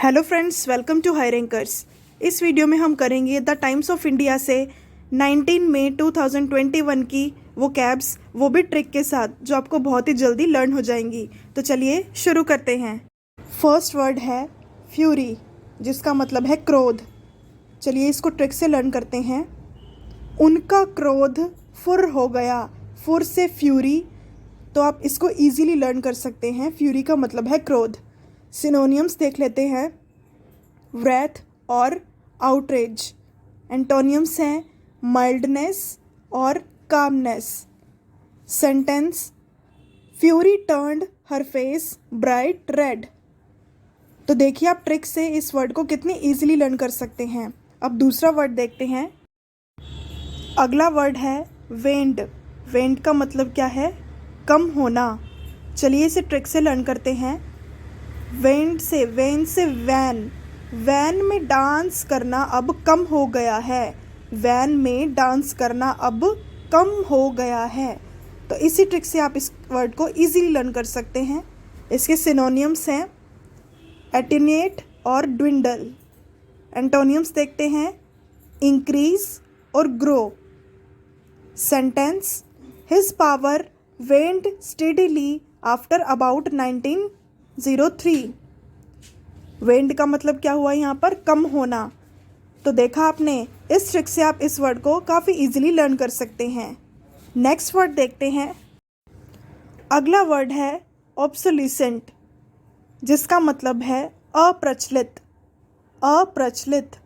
Hello friends, welcome to High Rankers. इस video में हम करेंगे द टाइम्स ऑफ इंडिया से 19 मई 2021 की वो कैब्स, वो भी ट्रिक के साथ, जो आपको बहुत ही जल्दी लर्न हो जाएंगी। तो चलिए शुरू करते हैं। फर्स्ट वर्ड है फ्यूरी, जिसका मतलब है क्रोध। चलिए इसको ट्रिक से लर्न करते हैं। उनका क्रोध फुर हो गया। फुर से फ्यूरी, तो आप इसको इजीली लर्न कर सकते हैं। फ्यूरी का मतलब है क्रोध। सिनोनियम्स देख लेते हैं। wrath और outrage। एंटोनियम्स हैं माइल्डनेस और कामनेस। सेंटेंस फ्यूरी टर्न्ड हर फेस ब्राइट रेड। तो देखिए आप ट्रिक से इस वर्ड को कितनी इजीली लर्न कर सकते हैं। अब दूसरा वर्ड देखते हैं। अगला वर्ड है वेंड। वेंड का मतलब क्या है? कम होना। चलिए इसे ट्रिक से लर्न करते हैं। वेन से वैन। वैन में डांस करना अब कम हो गया है। वैन में डांस करना अब कम हो गया है। तो इसी ट्रिक से आप इस वर्ड को इजीली लर्न कर सकते हैं। इसके सिनोनियम्स हैं एटीन्यूएट और ड्विंडल। एंटोनियम्स देखते हैं इंक्रीज और grow. Sentence his power went steadily after about 1903। वेंड का मतलब क्या हुआ यहाँ पर? कम होना। तो देखा आपने, इस ट्रिक से आप इस वर्ड को काफ़ी इजीली लर्न कर सकते हैं। नेक्स्ट वर्ड देखते हैं। अगला वर्ड है ऑब्सोलिसेंट, जिसका मतलब है अप्रचलित। अप्रचलित।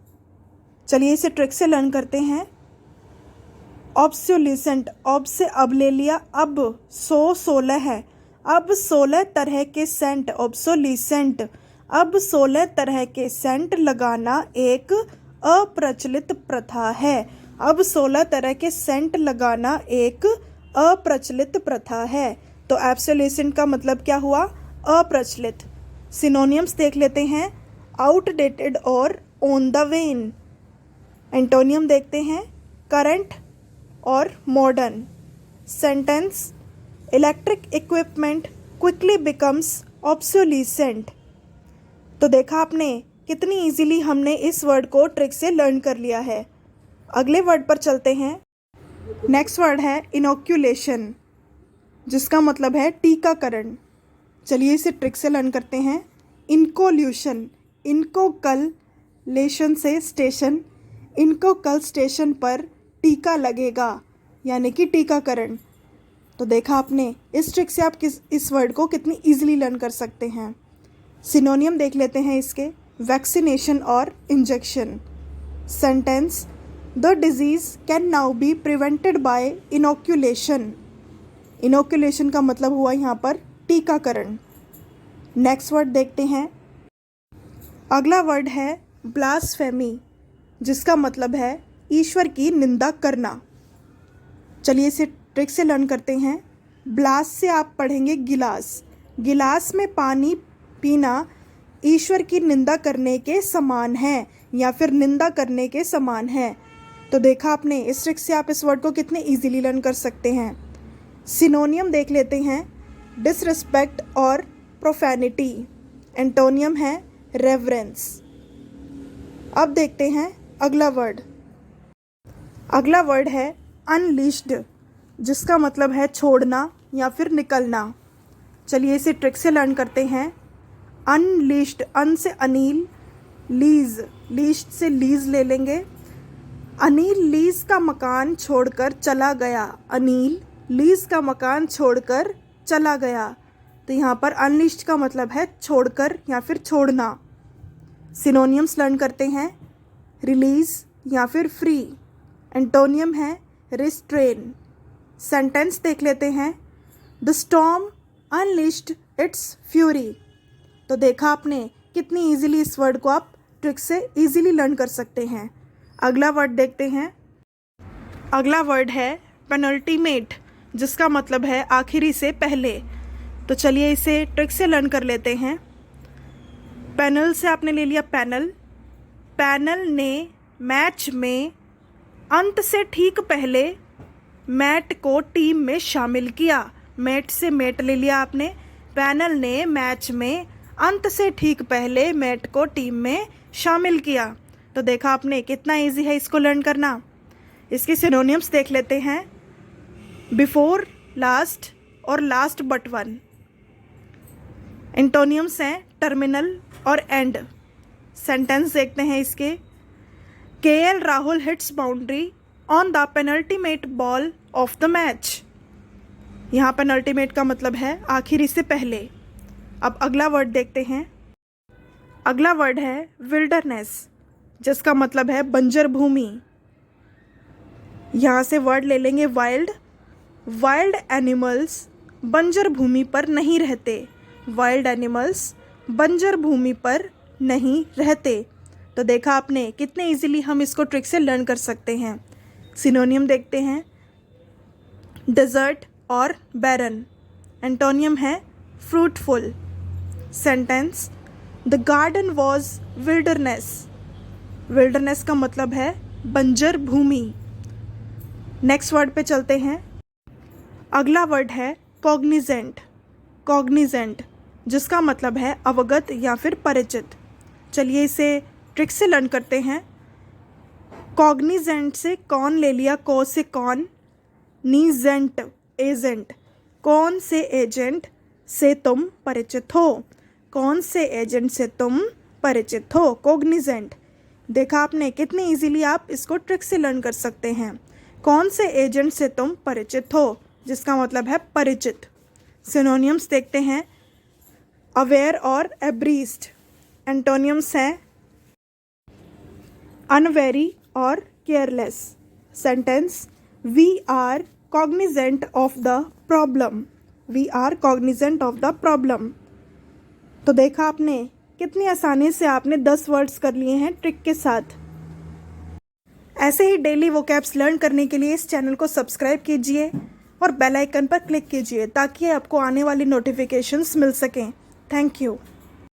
चलिए इसे ट्रिक से लर्न करते हैं। ऑब्सोलिसेंट, ऑब से अब ले लिया, अब 16 है। अब 16 तरह के सेंट, ऑब्सोलिसेंट। अब 16 तरह के सेंट लगाना एक अप्रचलित प्रथा है। अब 16 तरह के सेंट लगाना एक अप्रचलित प्रथा है। तो ऑब्सोलिसेंट का मतलब क्या हुआ? अप्रचलित। सिनोनियम्स देख लेते हैं आउटडेटेड और ऑन द वेन। एंटोनियम देखते हैं करंट और modern. Sentence electric equipment quickly becomes obsolescent. तो देखा आपने कितनी इजीली हमने इस वर्ड को ट्रिक से लर्न कर लिया है। अगले वर्ड पर चलते हैं। नेक्स्ट वर्ड है इनोक्यूलेशन, जिसका मतलब है टीकाकरण। चलिए इसे ट्रिक से लर्न करते हैं। इनकोल्यूशन, इनको कल, लेशन से स्टेशन। इनको कल स्टेशन पर टीका लगेगा, यानी कि टीकाकरण। तो देखा आपने, इस ट्रिक से आप इस वर्ड को कितनी इजीली लर्न कर सकते हैं। सिनोनियम देख लेते हैं इसके वैक्सीनेशन और injection. Sentence the disease can now be prevented by inoculation. Inoculation का मतलब हुआ यहाँ पर टीकाकरण। नेक्स्ट वर्ड देखते हैं। अगला वर्ड है ब्लास्फेमी, जिसका मतलब है ईश्वर की निंदा करना। चलिए इसे ट्रिक से लर्न करते हैं। ब्लास से आप पढ़ेंगे गिलास। गिलास में पानी पीना ईश्वर की निंदा करने के समान है, या फिर निंदा करने के समान है। तो देखा आपने, इस ट्रिक से आप इस वर्ड को कितने इजीली लर्न कर सकते हैं। सिनोनियम देख लेते हैं डिसरिस्पेक्ट और प्रोफैनिटी। एंटोनियम है रेवरेंस। अब देखते हैं अगला वर्ड। अगला वर्ड है अनलीश्ड, जिसका मतलब है छोड़ना या फिर निकलना। चलिए इसे ट्रिक से लर्न करते हैं। अनलीश्ड, अन से अनिल, लीज, लीज से लीज ले लेंगे। अनिल लीज का मकान छोड़कर चला गया। अनिल लीज का मकान छोड़कर चला गया। तो यहाँ पर अनलीश्ड का मतलब है छोड़कर या फिर छोड़ना। सिनोनियम्स लर्न करते हैं रिलीज या फिर फ्री। एंटोनियम है रिस्ट्रेन। सेंटेंस देख लेते हैं द स्टॉर्म अनलिश्ड इट्स फ्यूरी। तो देखा आपने कितनी इजीली इस वर्ड को आप ट्रिक से इजीली लर्न कर सकते हैं। अगला वर्ड देखते हैं। अगला वर्ड है पेनल्टीमेट, जिसका मतलब है आखिरी से पहले। तो चलिए इसे ट्रिक से लर्न कर लेते हैं। पैनल से आपने ले लिया पैनल। पैनल ने मैच में अंत से ठीक पहले मैट को टीम में शामिल किया। मैट से मेट ले लिया आपने। पैनल ने मैच में अंत से ठीक पहले मैट को टीम में शामिल किया। तो देखा आपने कितना इजी है इसको लर्न करना। इसके सिनोनिम्स देख लेते हैं, बिफोर, लास्ट और लास्ट बट वन। एंटोनियम्स हैं टर्मिनल और एंड। सेंटेंस देखते हैं इसके, KL Rahul hits boundary on the penultimate ball of the match. यहाँ पेनल्टीमेट का मतलब है आखिरी से पहले। अब अगला वर्ड देखते हैं। अगला वर्ड है विल्डरनेस, जिसका मतलब है बंजर भूमि। यहाँ से वर्ड ले लेंगे वाइल्ड। वाइल्ड एनिमल्स बंजर भूमि पर नहीं रहते। वाइल्ड एनिमल्स बंजर भूमि पर नहीं रहते। तो देखा आपने कितने इजीली हम इसको ट्रिक से लर्न कर सकते हैं। सिनोनियम देखते हैं, डेजर्ट और बैरन। एंटोनियम है fruitful. Sentence, the garden was wilderness. Wilderness का मतलब है बंजर भूमि। नेक्स्ट वर्ड पे चलते हैं। अगला वर्ड है कॉग्निजेंट। कॉग्निजेंट जिसका मतलब है अवगत या फिर परिचित। चलिए इसे ट्रिक से लर्न करते हैं। कॉग्निजेंट से कौन ले लिया, को से कौन, नीजेंट एजेंट। कौन से एजेंट से तुम परिचित हो। कौन से एजेंट से तुम परिचित हो, कॉग्निजेंट। देखा आपने कितने इजीली आप इसको ट्रिक से लर्न कर सकते हैं। कौन से एजेंट से तुम परिचित हो, जिसका मतलब है परिचित। सिनोनियम्स देखते हैं, अवेयर और एब्रीस्ड। एंटोनियम्स हैं अनवेरी और careless. Sentence, we are cognizant of the problem. We are cognizant of the problem. तो देखा आपने कितनी आसानी से आपने 10 वर्ड्स कर लिए हैं ट्रिक के साथ। ऐसे ही डेली वोकैब्स लर्न करने के लिए इस चैनल को सब्सक्राइब कीजिए और बेल आइकन पर क्लिक कीजिए ताकि आपको आने वाली नोटिफिकेशंस मिल सकें। Thank you.